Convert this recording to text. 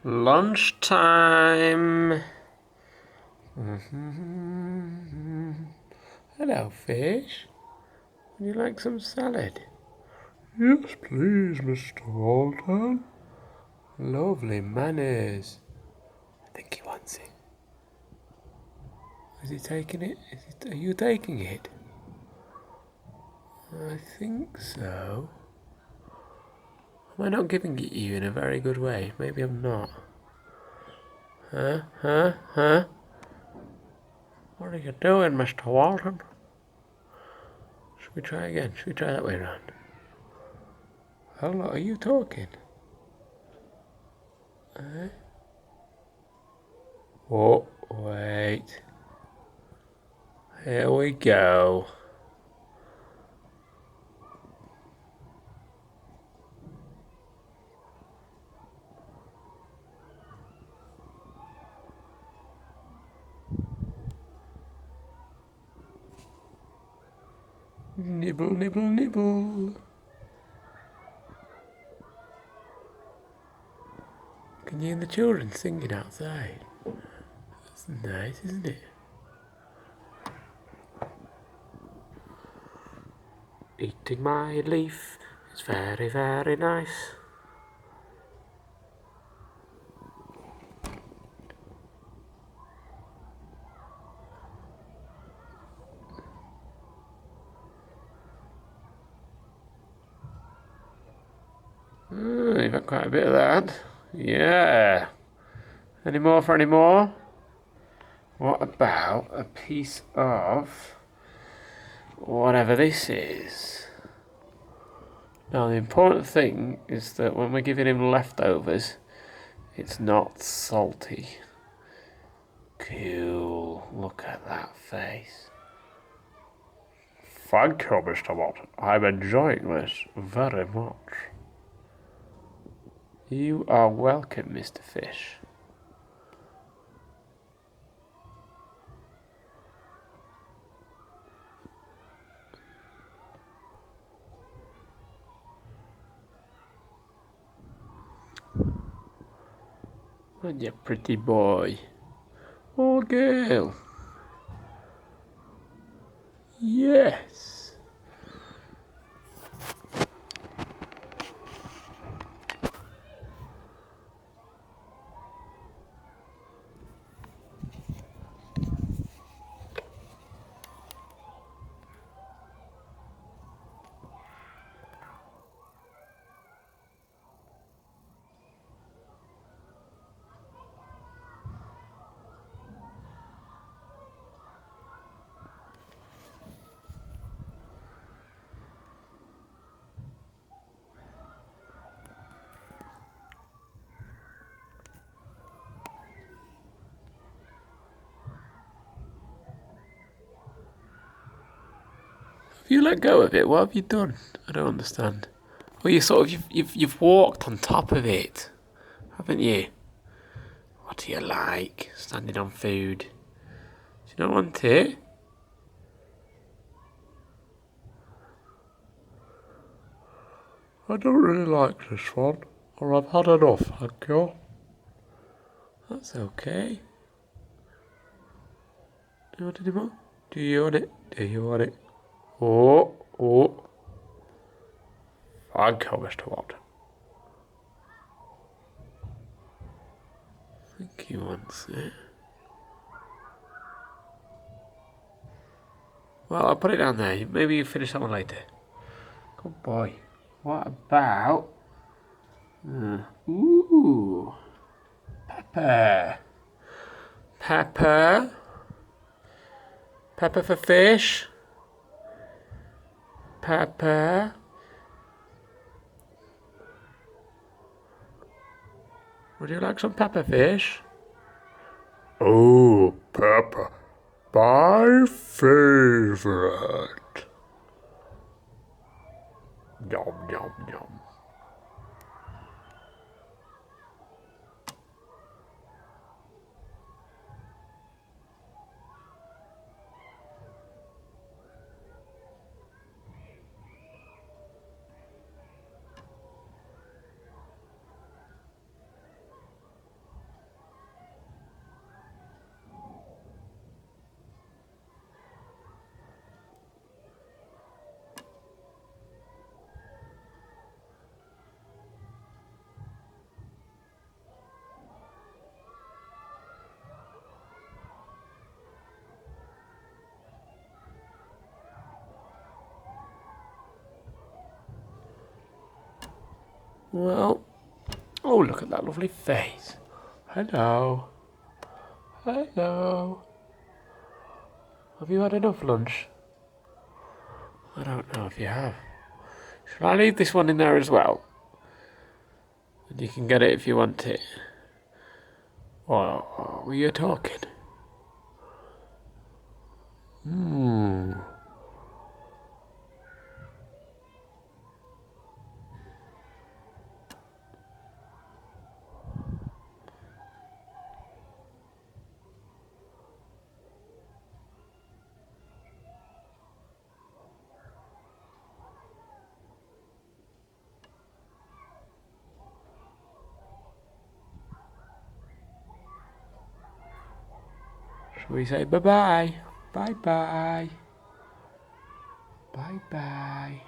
Lunchtime. Hello, fish. Would you like some salad? Yes, please, Mr. Walton. Lovely manners. I think he wants it. Is he taking it? Are you taking it? I think so. Am I not giving it you in a very good way? Maybe I'm not. Huh? What are you doing, Mr. Walton? Should we try again? Should we try that way around? How long are you talking? Oh, wait. Here we go. Nibble, nibble, nibble. Can you hear the children singing outside? That's nice, isn't it? Eating my leaf is very, very nice. You've had quite a bit of that. Yeah. Any more for any more? What about a piece of whatever this is? Now, the important thing is that when we're giving him leftovers, it's not salty. Cool. Look at that face. Thank you, Mr. Watson. I'm enjoying this very much. You are welcome, Mr. Fish. And you pretty boy. Or girl. Yes. Have you let go of it? What have you done? I don't understand. Well, you've walked on top of it, haven't you? What do you like? Standing on food. Do you not want it? I don't really like this one, or I've had enough, thank you. That's okay. Do you want any more? Do you want it? Do you want it? Oh. Thank you, Mr. Watson. I think he wants it. Well, I'll put it down there. Maybe you finish that one later. Good boy. What about... ooh. Pepper. Pepper. Pepper for fish. Pepper. Would you like some pepper fish? Oh, pepper. My favorite. Yum, yum, yum. Well, oh, look at that lovely face. Hello. Hello. Have you had enough lunch? I don't know if you have. Shall I leave this one in there as well? And you can get it if you want it. Or were you talking? Hmm. Shall we say bye-bye? Bye-bye. Bye-bye.